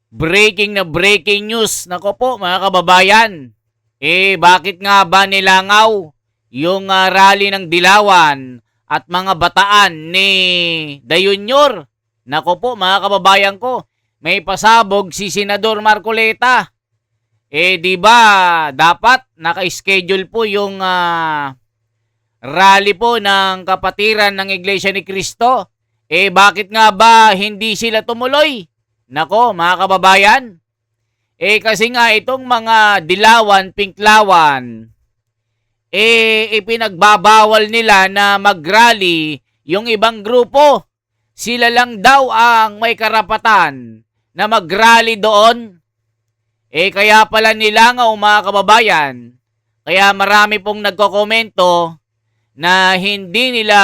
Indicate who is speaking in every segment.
Speaker 1: Breaking news. Nako po mga kababayan. Bakit nga ba nilangaw yung rally ng Dilawan at mga bataan ni The Junior? Nako po mga kababayan ko, may pasabog si Senador Marcoleta. Di ba dapat naka-schedule po yung rally po ng kapatiran ng Iglesia ni Cristo? Bakit nga ba hindi sila tumuloy? Nako, mga kababayan, kasi nga itong mga dilawan, pinklawan, ipinagbabawal nila na mag-rally yung ibang grupo. Sila lang daw ang may karapatan na mag-rally doon. Kaya pala nilangaw mga kababayan. Kaya marami pong nagkokomento na hindi nila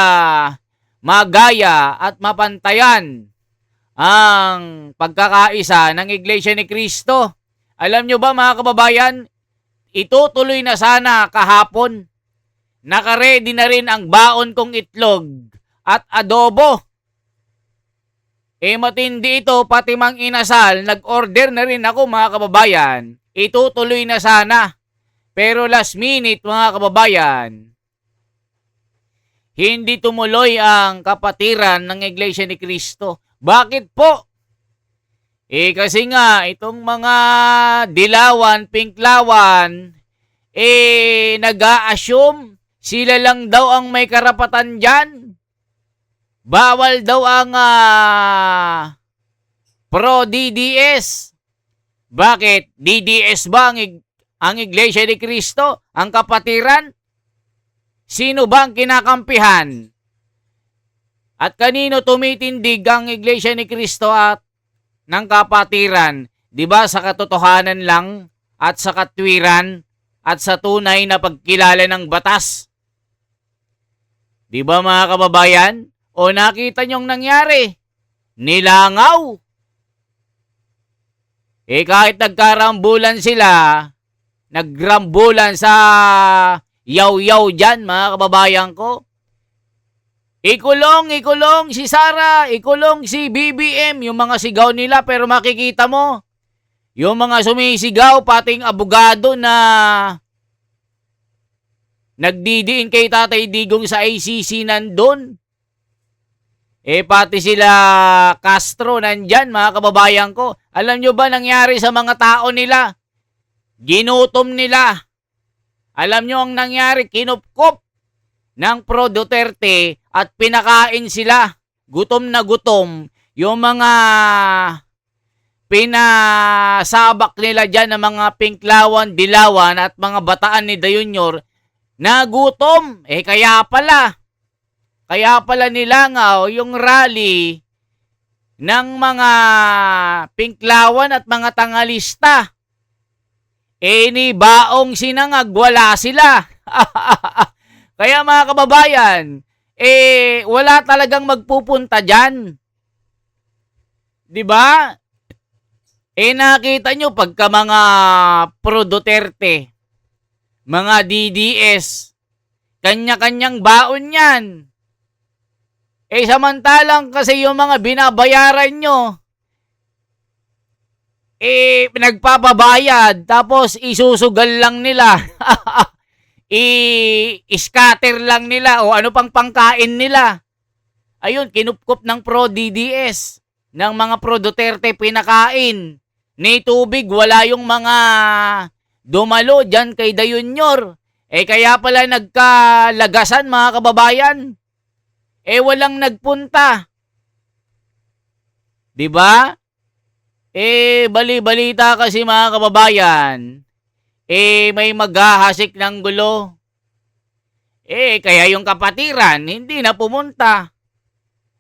Speaker 1: magaya at mapantayan ang pagkakaisa ng Iglesia ni Cristo. Alam nyo ba mga kababayan, itutuloy na sana kahapon. Nakaredy na rin ang baon kong itlog at adobo. Matindi ito, pati mang inasal, nag-order na rin ako mga kababayan. Itutuloy na sana. Pero last minute mga kababayan, hindi tumuloy ang kapatiran ng Iglesia ni Cristo. Bakit po? Kasi nga, itong mga dilawan, pinklawan, nag-a-assume sila lang daw ang may karapatan dyan. Bawal daw ang pro-DDS. Bakit? DDS ba ang Iglesia ni Cristo? Ang kapatiran? Sino ba ang kinakampihan? At kanino tumitindig ang Iglesia ni Cristo at ng kapatiran? Diba sa katotohanan lang at sa katwiran at sa tunay na pagkilala ng batas? Diba mga kababayan? O nakita nyong nangyari? Nilangaw. Kahit nagkarambulan sila, nagrambulan sa yaw-yaw dyan mga kababayan ko. Ikulong si Sara, ikulong si BBM, yung mga sigaw nila, pero makikita mo, yung mga sumisigaw, pating abogado na nagdidiin kay Tatay Digong sa ICC nandun. Pati sila Castro nandyan, mga kababayan ko. Alam nyo ba nangyari sa mga tao nila? Ginutom nila. Alam nyo ang nangyari, kinupkop ng Pro Duterte at pinakain sila. Gutom na gutom. Yung mga pinasabak nila dyan ng mga pinklawan, dilawan at mga bataan ni The Junior na gutom. Kaya pala nilangaw yung rally ng mga pinklawan at mga tangalista. Ni baong sinangag, wala sila. Kaya mga kababayan, wala talagang magpupunta dyan. Diba? Nakita nyo pagka mga Pro Duterte, mga DDS, kanya-kanyang baon yan. Samantalang kasi yung mga binabayaran nyo, nagpapabayad, tapos isusugal lang nila. I-scatter lang nila o ano pang pangkain nila. Ayun, kinupkup ng pro-DDS, ng mga pro-Duterte pinakain. Ni tubig, wala yung mga dumalo dyan kay The Junior. Kaya pala nagkalagasan mga kababayan. Walang nagpunta. Diba? Bali-balita kasi mga kababayan. May maghahasik ng gulo. Kaya yung kapatiran, hindi na pumunta.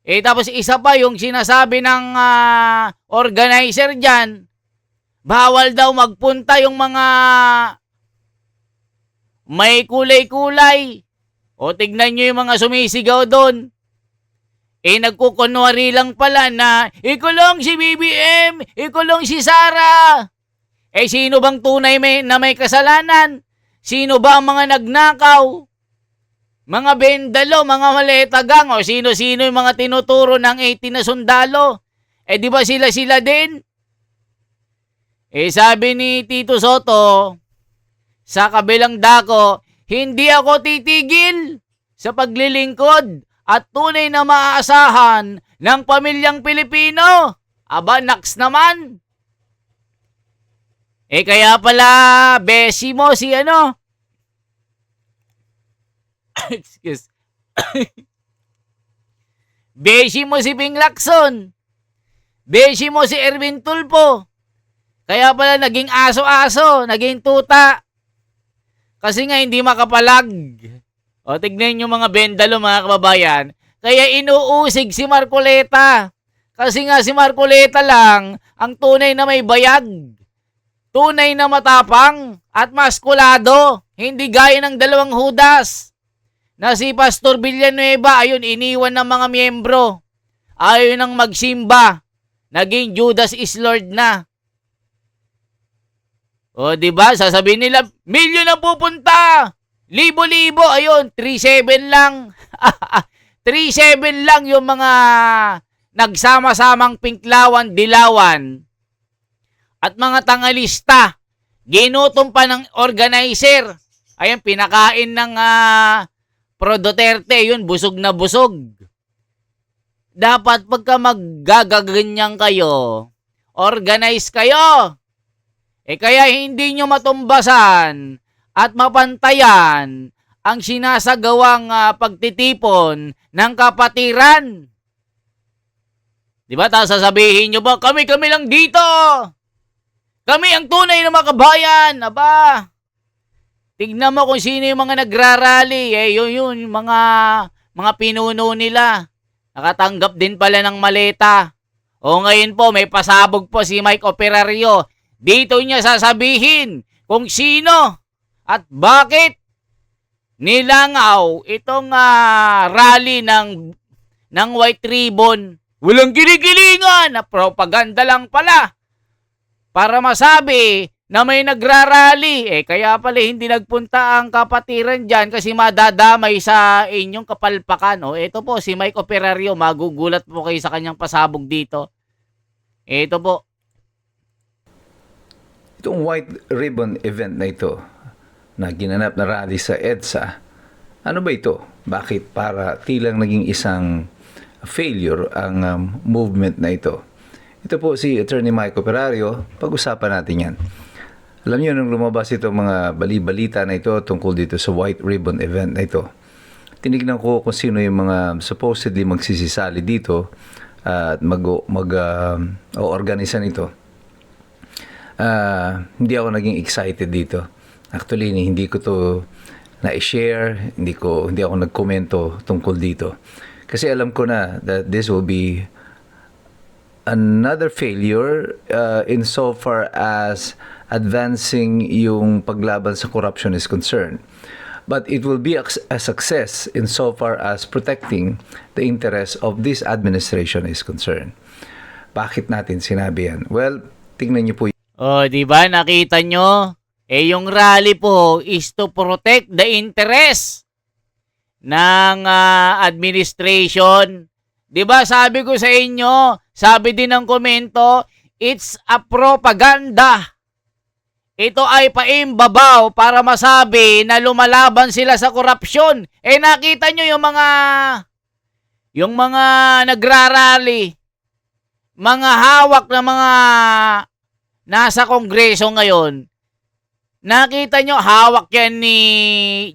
Speaker 1: Tapos isa pa yung sinasabi ng organizer dyan, bawal daw magpunta yung mga may kulay-kulay. O tignan nyo yung mga sumisigaw doon. Nagkukunwari lang pala na ikulong si BBM, ikulong si Sara. Sino bang tunay na may kasalanan? Sino ba ang mga nagnakaw? Mga bendalo, mga maletagang, o sino-sino yung mga tinuturo ng 18 na sundalo? Di ba sila din? Sabi ni Tito Soto, sa kabilang dako, hindi ako titigil sa paglilingkod at tunay na maaasahan ng pamilyang Pilipino. Aba, naks naman. Kaya pala, besi mo si ano? Excuse. Besi mo si Bing Lacson. Besi mo si Erwin Tulfo. Kaya pala naging aso-aso, naging tuta. Kasi nga hindi makapalag. O tignan nyo mga bendalo mga kababayan. Kaya inuusig si Marcoleta. Kasi nga si Marcoleta lang ang tunay na may bayag. Tunay na matapang at maskulado. Hindi gaya ng dalawang Judas. Na si Pastor Villanueva, ayun, iniwan ng mga miyembro. Ayaw nang magsimba. Naging Judas is Lord na. O, diba? Sasabihin nila, milyon na pupunta. Libo-libo. Ayun, 3-7 lang. 3-7 lang yung mga nagsama-samang pinklawan, dilawan. At mga tangalista. Ginutom pa ng organizer. Ayun, pinakain ng Pro Duterte. Yun, busog na busog. Dapat pagka maggagaganyan kayo, organize kayo. Kaya hindi nyo matumbasan at mapantayan ang sinasagawang pagtitipon ng kapatiran. Diba? Tapos sasabihin nyo ba, kami lang dito. Kami ang tunay na makabayan. Aba, tignan mo kung sino yung mga nagrarally. Yun, yung mga pinuno nila. Nakatanggap din pala ng maleta. O ngayon po, may pasabog po si Mike Operario. Dito niya sasabihin kung sino at bakit nilangaw itong rally ng White Ribbon. Walang kinikilingan na propaganda lang pala para masabi na may nagrarally. Kaya pala hindi nagpunta ang kapatiran dyan kasi madadamay sa inyong kapalpakan. Ito po si Mike Operario, magugulat po kayo sa kanyang pasabog dito. Ito po.
Speaker 2: Itong White Ribbon event na ito, na ginanap na rally sa EDSA, ano ba ito? Bakit para tilang naging isang failure ang movement na ito? Ito po si Attorney Mike Operario, pag-usapan natin yan. Alam niyo, nung lumabas itong mga bali-balita na ito tungkol dito sa White Ribbon event na ito, tinignan ko kung sino yung mga supposedly magsisisali dito at mag-organisa nito. Hindi ako naging excited dito. Actually, hindi ko to na-share, hindi ako nagkomento tungkol dito. Kasi alam ko na that this will be another failure insofar as advancing yung paglaban sa corruption is concerned. But it will be a success insofar as protecting the interests of this administration is concerned. Bakit natin sinabi yan? Well, tingnan niyo po.
Speaker 1: Diba? Nakita nyo? Yung rally po is to protect the interest ng administration. Diba? Sabi ko sa inyo, sabi din ng komento, it's a propaganda. Ito ay paimbabaw para masabi na lumalaban sila sa korupsyon. Nakita nyo yung mga nagrarally, mga hawak na mga nasa kongreso ngayon. Nakita nyo, hawak yan ni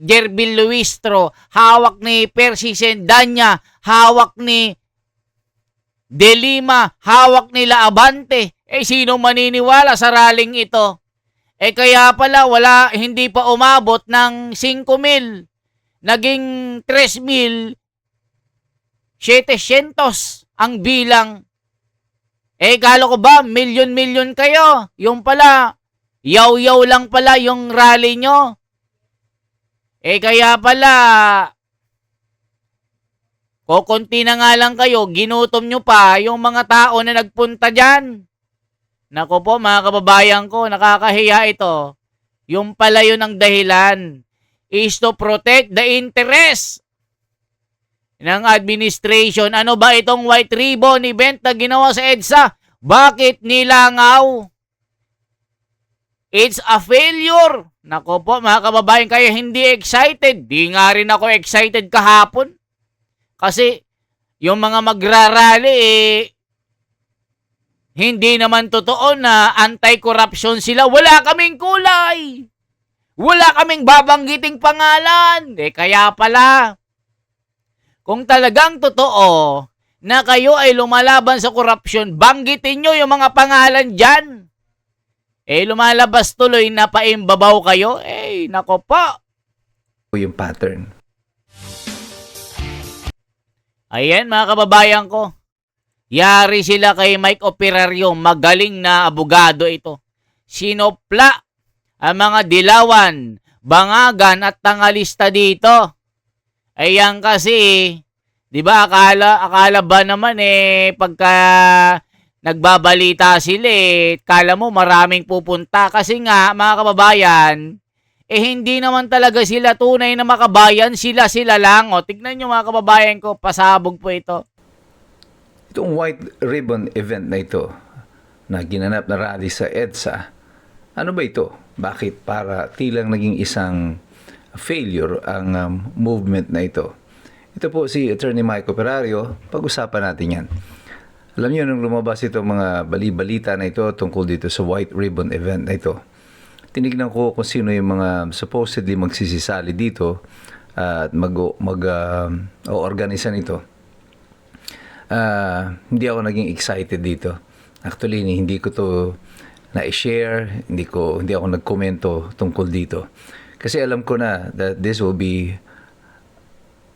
Speaker 1: Jerbil Luistro, hawak ni Percy Sendanya, hawak ni De Lima, hawak nila Abante. Sino maniniwala sa rallying ito? Kaya pala hindi pa umabot ng 5,000. Naging 3,700 ang bilang. Kala ko ba, milyon-milyon kayo? Yung pala, yaw-yaw lang pala yung rally nyo. Kaya pala, kukunti na nga lang kayo, ginutom nyo pa yung mga tao na nagpunta dyan. Nako po mga kababayan ko, nakakahiya ito. Yung pala yun ang dahilan is to protect the interest ng administration. Ano ba itong White Ribbon event na ginawa sa EDSA? Bakit nilangaw? It's a failure. Nako po mga kababayan, kaya hindi excited. Di nga rin ako excited kahapon. Kasi yung mga magrarally, hindi naman totoo na anti-corruption sila. Wala kaming kulay. Wala kaming babanggiting pangalan. Kaya pala, kung talagang totoo na kayo ay lumalaban sa korupsyon, banggitin nyo yung mga pangalan dyan. Lumalabas tuloy na paimbabaw kayo. Nako po.
Speaker 2: Yung pattern.
Speaker 1: Ayan mga kababayan ko. Yari sila kay Mike Operario. Magaling na abogado ito. Sinopla ang mga dilawan, bangagan at tangalista dito. Ayan kasi, di ba akala ba naman pagka nagbabalita sila kala mo maraming pupunta. Kasi nga mga kababayan, hindi naman talaga sila tunay na makabayan, sila lang. Tignan nyo mga kababayan ko, pasabog po ito.
Speaker 2: Itong White Ribbon event na ito, na ginanap na rally sa EDSA, ano ba ito? Bakit para tilang naging isang failure ang movement na ito? Ito po si Attorney Mike Operario, pag-usapan natin yan. Alam niyo, nung lumabas itong mga bali-balita na ito tungkol dito sa White Ribbon event na ito, tinignan ko kung sino yung mga supposedly magsisisali dito at mag-organisa nito. Hindi ako naging excited dito. Actually, hindi ko to na-share, hindi ako nagkomento tungkol dito. Kasi alam ko na that this will be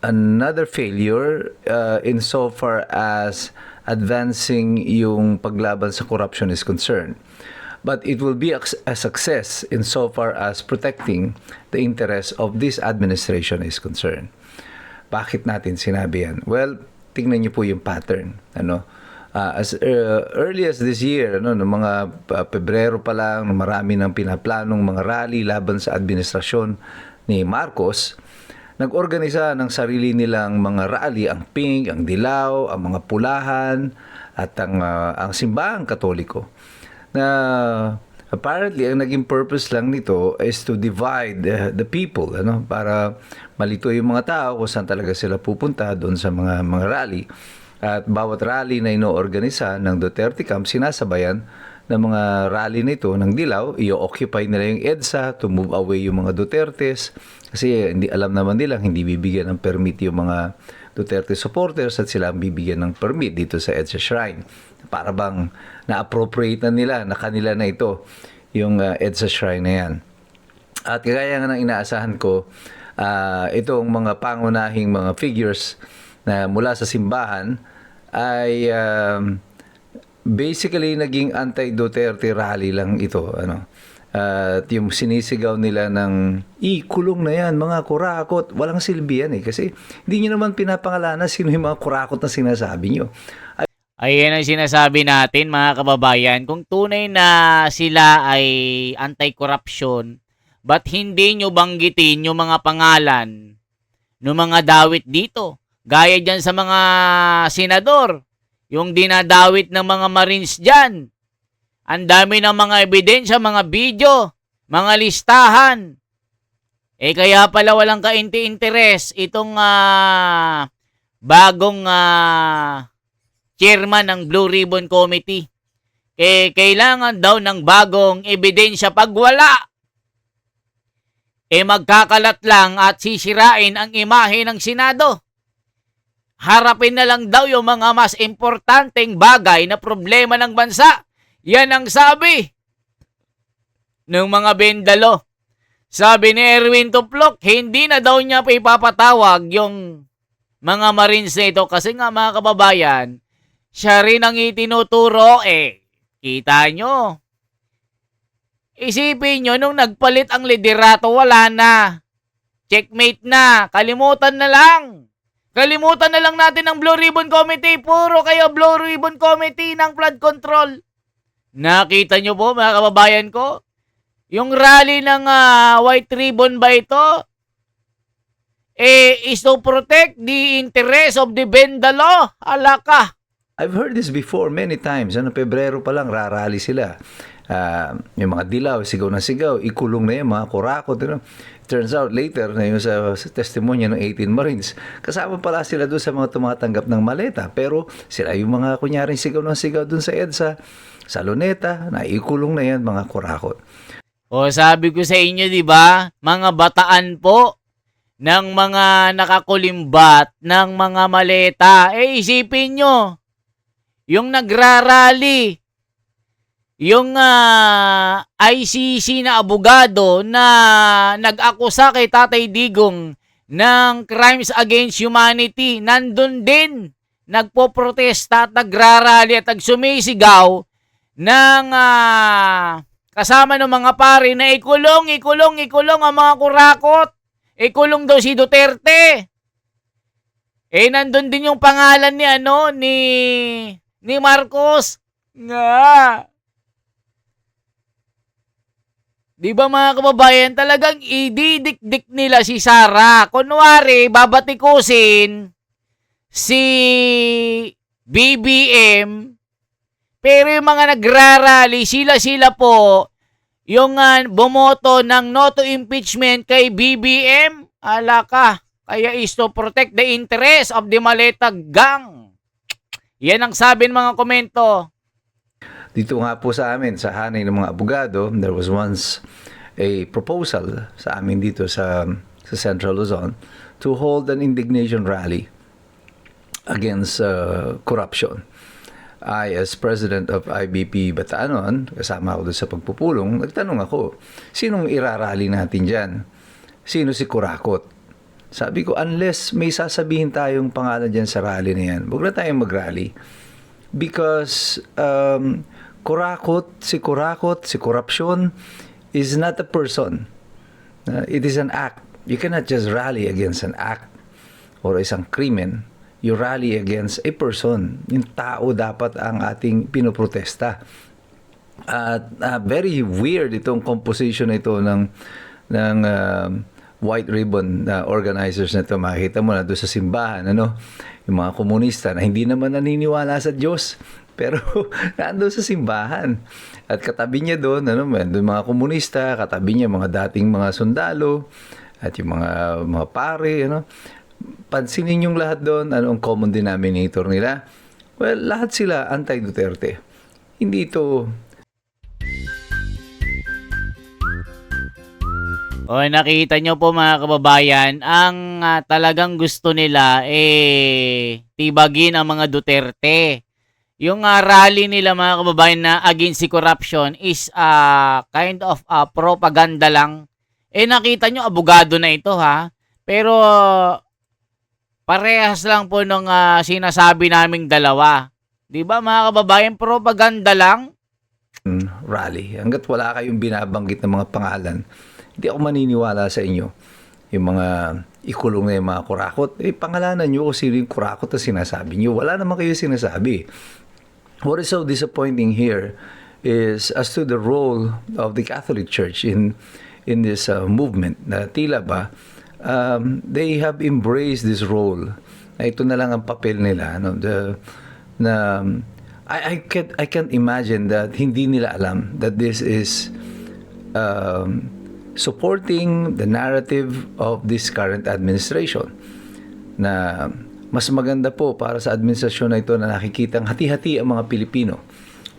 Speaker 2: another failure insofar as advancing yung paglaban sa corruption is concerned. But it will be a success insofar as protecting the interests of this administration is concerned. Bakit natin sinabi yan? Well, tingnan niyo po yung pattern. As early as this year, noong mga Pebrero pa lang, marami ng pinaplanong mga rally laban sa administrasyon ni Marcos, nag-organisa ng sarili nilang mga rally, ang pink, ang dilaw, ang mga pulahan, at ang simbahang Katoliko. Na apparently, ang naging purpose lang nito is to divide the people, para malito yung mga tao kung saan talaga sila pupunta doon sa mga rally. At bawat rally na inoorganisa ng Duterte Camp, sinasabayan ng mga rally nito ng dilaw, i-occupy nila yung EDSA to move away yung mga Dutertes. Kasi alam naman nila, hindi bibigyan ng permit yung mga Duterte supporters at sila ang bibigyan ng permit dito sa EDSA Shrine. Para bang na-appropriate na nila, na kanila na ito, yung EDSA Shrine na yan. At kagaya nga ng inaasahan ko, itong mga pangunahing mga figures na mula sa simbahan ay basically naging anti-Duterte rally lang ito. At yung sinisigaw nila ng kulong na yan, mga kurakot, walang silbi yan kasi hindi nyo naman pinapangalanan sino yung mga kurakot na sinasabi nyo.
Speaker 1: Ayan ang sinasabi natin mga kababayan. Kung tunay na sila ay anti-corruption, ba't hindi nyo banggitin yung mga pangalan ng mga dawit dito? Gaya dyan sa mga senador, yung dinadawit ng mga Marines dyan. Ang dami ng mga ebidensya, mga video, mga listahan. Kaya pala walang kainti-interes itong bagong chairman ng Blue Ribbon Committee. Kailangan daw ng bagong ebidensya. Pag wala, magkakalat lang at sisirain ang imahe ng Senado. Harapin na lang daw yung mga mas importanteng bagay na problema ng bansa. Yan ang sabi ng mga bendalo. Sabi ni Erwin Tuplok, hindi na daw niya ipapatawag yung mga Marines na ito kasi nga mga kababayan, siya rin ang itinuturo. Kita nyo. Isipin nyo, nung nagpalit ang liderato, wala na. Checkmate na. Kalimutan na lang. Kalimutan na lang natin ang Blue Ribbon Committee. Puro kayo Blue Ribbon Committee ng flood control. Nakita nyo po mga kababayan ko? Yung rally ng White Ribbon ba ito? Is to protect the interest of the Bendalo. Alaka.
Speaker 2: I've heard this before many times. Pebrero pa lang, rarally sila. yung mga dilaw, sigaw na sigaw, ikulong na yan, mga kurakot. Turns out later, na yung sa testimonya ng 18 Marines, kasama pala sila doon sa mga tumatanggap ng maleta. Pero sila yung mga kunyaring sigaw ng sigaw doon sa EDSA, sa Luneta, na ikulong na yan, mga kurakot.
Speaker 1: O sabi ko sa inyo, di ba? Mga bataan po ng mga nakakulimbat ng mga maleta. Isipin nyo, yung nagrarally, yung ICC na abogado na nag-akusa kay Tatay Digong ng crimes against humanity, nandun din, nagpoprotesta at nagrarally at nagsumisigaw ng kasama ng mga pare na ikulong ang mga kurakot. Ikulong daw si Duterte. Nandun din yung pangalan ni Marcos. Nga. Di ba mga kababayan, talagang ididikdik nila si Sara. Kunwari, babatikusin si BBM. Pero yung mga nagrarally, sila po, yung bumoto ng no to impeachment kay BBM, ala ka, kaya is to protect the interest of the Maleta Gang. Yan ang sabi ng mga komento.
Speaker 2: Dito nga po sa amin, sa hanay ng mga abogado, there was once a proposal sa amin dito sa Central Luzon to hold an indignation rally against corruption. I, as president of IBP Batanon, kasama ako doon sa pagpupulong, nagtanong ako, sinong irarally natin dyan? Sino si Kurakot? Sabi ko, unless may sasabihin tayong pangalan dyan sa rally na yan, huwag na tayong mag-rally. Because si corruption is not a person. It is an act. You cannot just rally against an act or isang krimen. You rally against a person. Yung tao dapat ang ating pinoprotesta. At very weird itong composition na ito ng white ribbon organizers na ito. Makikita mo na doon sa simbahan, yung mga komunista na hindi naman naniniwala sa Diyos. Pero nandun sa simbahan. At katabi niya doon, doon mga komunista, katabi niya mga dating mga sundalo, at yung mga pare, pansinin yung lahat doon, ano ang common denominator nila? Well, lahat sila anti-Duterte. Hindi ito...
Speaker 1: Nakita nyo po mga kababayan, ang talagang gusto nila tibagin ang mga Duterte. Yung rally nila mga kababayan na against si corruption is kind of propaganda lang. Nakita nyo, abogado na ito Pero parehas lang po nung sinasabi naming dalawa. Di ba mga kababayan, propaganda lang?
Speaker 2: Rally. Hanggat wala kayong binabanggit ng mga pangalan, hindi ako maniniwala sa inyo. Yung mga ikulong na yung mga kurakot, pangalanan nyo kung sino yung kurakot na sinasabi nyo. Wala naman kayo sinasabi. What is so disappointing here is as to the role of the Catholic Church in this movement na tila ba they have embraced this role. Ito na lang ang papel nila. I can't imagine that hindi nila alam that this is supporting the narrative of this current administration. Na mas maganda po para sa administrasyon na ito na nakikitang hati-hati ang mga Pilipino.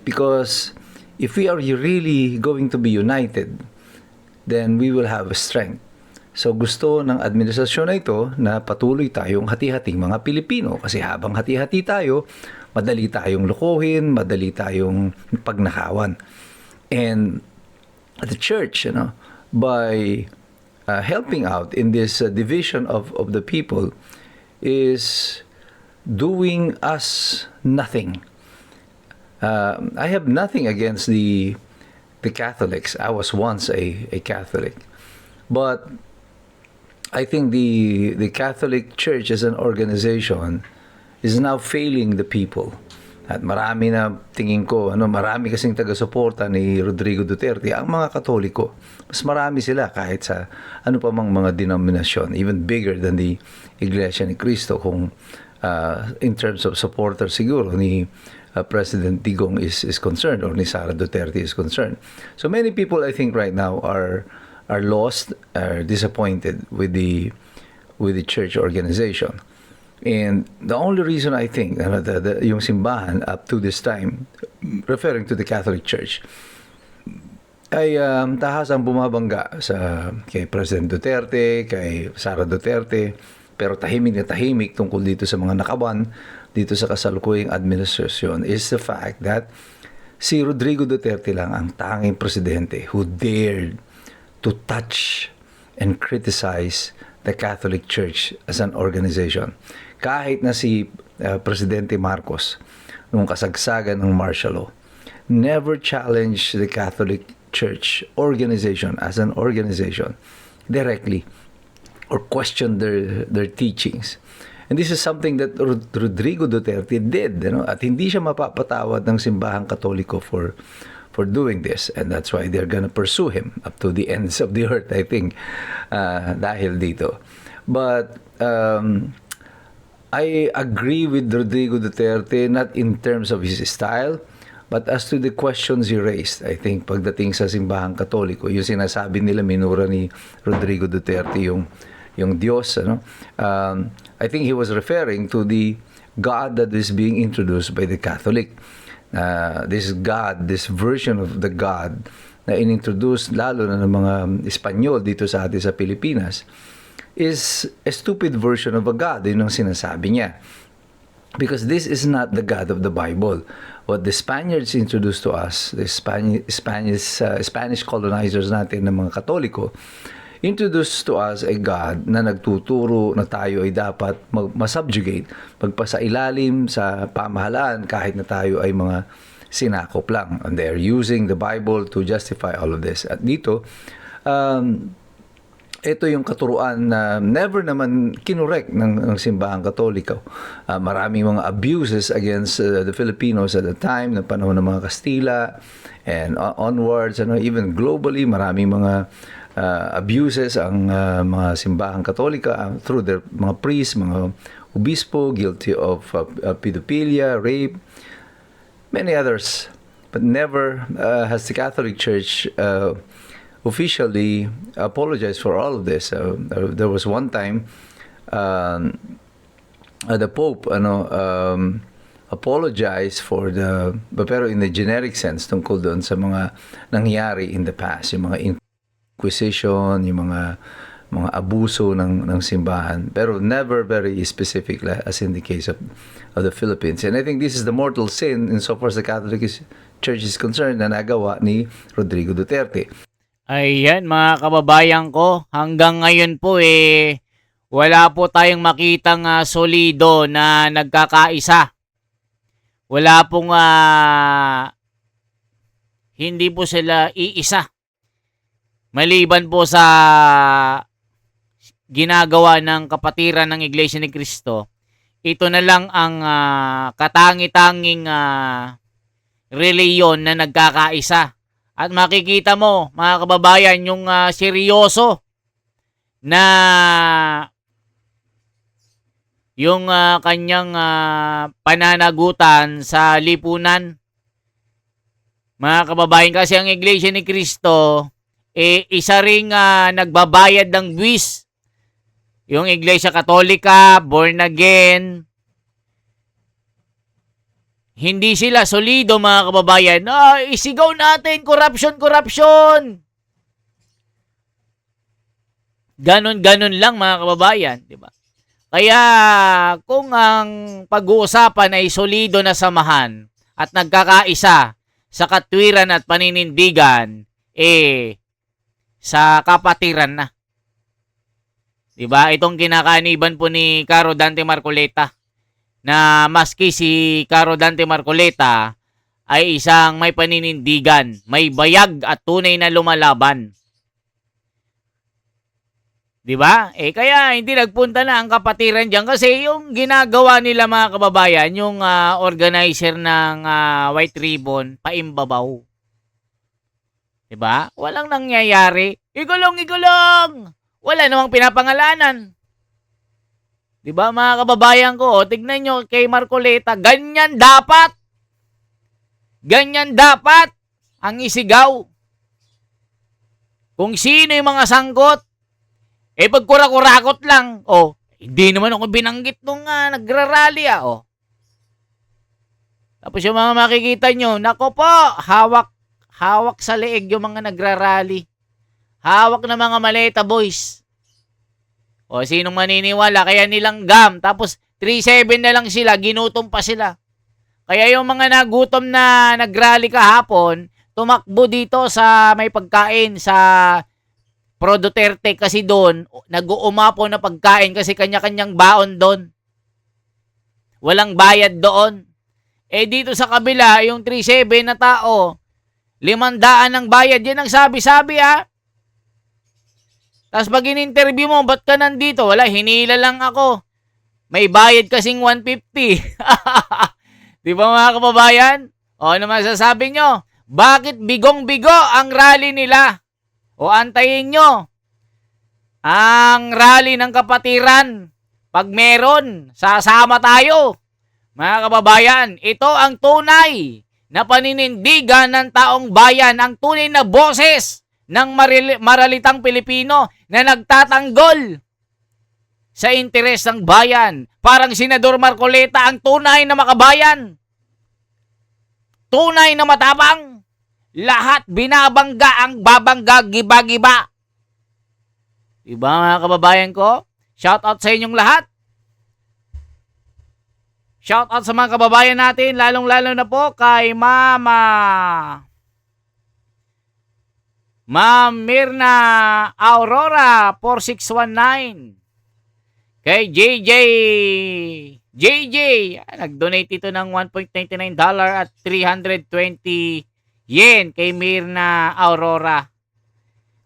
Speaker 2: Because if we are really going to be united, then we will have strength. So gusto ng administrasyon na ito na patuloy tayong hati-hating mga Pilipino. Kasi habang hati-hati tayo, madali tayong lokohin, madali tayong pagnakawan. And the church, by helping out in this division of the people, is doing us nothing. I have nothing against the Catholics. I was once a Catholic. But I think the Catholic Church as an organization is now failing the people. At marami na, tingin ko, marami kasing taga-suporta ni Rodrigo Duterte, ang mga Katoliko. Mas marami sila kahit sa ano pa mang mga denominasyon, even bigger than the Iglesia ni Cristo, kung in terms of supporter siguro ni President Digong is concerned, or ni Sara Duterte is concerned. So many people, I think, right now are lost, are disappointed with the church organization. And the only reason I think yung simbahan up to this time, referring to the Catholic Church, ay tahasang bumabangga kay President Duterte, kay Sara Duterte, pero tahimik na tahimik tungkol dito sa mga nakaban dito sa kasalukuyang administrasyon is the fact that si Rodrigo Duterte lang ang tanging presidente who dared to touch and criticize the Catholic Church as an organization. Kahit na si Presidente Marcos nung kasagsagan ng martial law, never challenged the Catholic Church organization as an organization directly or questioned their teachings. And this is something that Rodrigo Duterte did, at hindi siya mapapatawad ng simbahang Katoliko for doing this, and that's why they're gonna pursue him up to the ends of the earth, I think, dahil dito. But I agree with Rodrigo Duterte, not in terms of his style, but as to the questions he raised. I think pagdating sa simbahang Katoliko, yung sinasabi nila, minura ni Rodrigo Duterte yung Diyos, I think he was referring to the God that is being introduced by the Catholic. This God, this version of the God na inintroduce lalo na ng mga Espanyol dito sa atin sa Pilipinas is a stupid version of a God. Yun ang sinasabi niya. Because this is not the God of the Bible. What the Spaniards introduced to us, the Spanish colonizers natin ng mga Katoliko, introduced to us a God na nagtuturo na tayo ay dapat masubjugate, magpasailalim sa pamahalaan kahit na tayo ay mga sinakop lang. And they're using the Bible to justify all of this. At dito, ito yung katuruan na never naman kinurek ng simbahang Katoliko. Maraming mga abuses against the Filipinos at the time, na panahon ng mga Kastila and onwards, even globally, maraming mga abuses ang mga simbahang Katolika through their mga priests, mga obispo, guilty of pedophilia, rape, many others. But never has the Catholic Church officially apologized for all of this. There was one time the Pope apologized for pero in the generic sense tungkol doon sa mga nangyari in the past, yung mga inquisition, yung mga abuso ng simbahan, pero never very specific as in the case of the Philippines. And I think this is the mortal sin insofar as the Catholic Church is concerned na nagawa ni Rodrigo Duterte.
Speaker 1: Ayan mga kababayan ko, hanggang ngayon po wala po tayong makitang solido na nagkakaisa. Wala pong hindi po sila iisa. Maliban po sa ginagawa ng kapatiran ng Iglesia ni Cristo, ito na lang ang katangi-tanging reliyon na nagkakaisa. At makikita mo, mga kababayan, yung seryoso na yung kanyang pananagutan sa lipunan. Mga kababayan, kasi ang Iglesia ni Cristo, isa ring nagbabayad ng buwis. Yung Iglesia Katolika, born again, hindi sila solido, mga kababayan. Isigaw natin, corruption. Ganon lang, mga kababayan, di ba? Kaya kung ang pag-uusapan ay solido na samahan at nagkakaisa sa katwiran at paninindigan, sa kapatiran na. Di ba? Itong kinakaniban po ni Caro Dante Marcoleta, na maski si Caro Dante Marcoleta ay isang may paninindigan, may bayag at tunay na lumalaban. Di ba? Kaya hindi nagpunta na ang kapatiran diyan kasi yung ginagawa nila, mga kababayan, yung organizer ng White Ribbon, paimbabaw. Di ba? Walang nangyayari. Igulong! Wala namang pinapangalanan. Di ba, mga kababayan ko? Tignan nyo kay Marcoleta, ganyan dapat. Ganyan dapat ang isigaw. Kung sino yung mga sangkot, pagkura-kurakot lang, hindi naman ako binanggit nung nagrarally, Tapos yung mga makikita nyo, nako po, hawak sa leeg yung mga nagrarally. Hawak na mga maleta, boys. Sinong maniniwala? Kaya nilanggam. Tapos, 3-7 na lang sila. Ginutom pa sila. Kaya yung mga nagutom na nagrally kahapon, tumakbo dito sa may pagkain sa Pro Duterte kasi doon, nag-uumapo na pagkain kasi kanya-kanyang baon doon. Walang bayad doon. Dito sa kabila, yung 3-7 na tao, 500 ng bayad. Yan ang sabi-sabi, Tapos pag in-interview mo, ba't ka nandito? Wala, hinila lang ako. May bayad kasing 150. Di ba mga kababayan? Ano masasabi nyo? Bakit bigong-bigo ang rally nila? Antayin nyo. Ang rally ng kapatiran. Pag meron, sasama tayo. Mga kababayan, ito ang tunay na paninindigan ng taong bayan. Ang tunay na boses ng maralitang Pilipino na nagtatanggol sa interes ng bayan. Parang Senador Marcoleta ang tunay na makabayan. Tunay na matapang. Lahat binabangga ang babangga, giba-giba. Diba mga kababayan ko? Shout out sa inyong lahat. Shout out sa mga kababayan natin, lalong-lalo na po kay Ma'am Mirna Aurora 4619. Kay JJ, nag-donate ito ng $1.99 at 320 yen kay Mirna Aurora.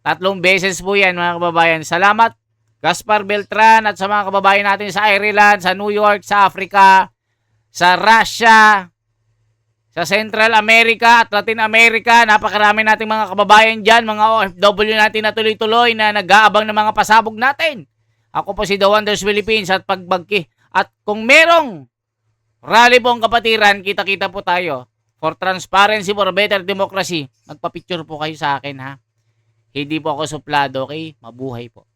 Speaker 1: 3 beses po yan mga kababayan. Salamat Gaspar Beltran at sa mga kababayan natin sa Ireland, sa New York, sa Africa, sa Russia, sa Central America at Latin America. Napakarami nating mga kababayan dyan, mga OFW natin na tuloy-tuloy na nag-aabang ng mga pasabog natin. Ako po si The Wonders Philippines at pagbagki. At kung merong rally po ang kapatiran, kita-kita po tayo. For transparency, for better democracy. Magpa-picture po kayo sa akin, ha? Hindi po ako suplado, okay? Mabuhay po.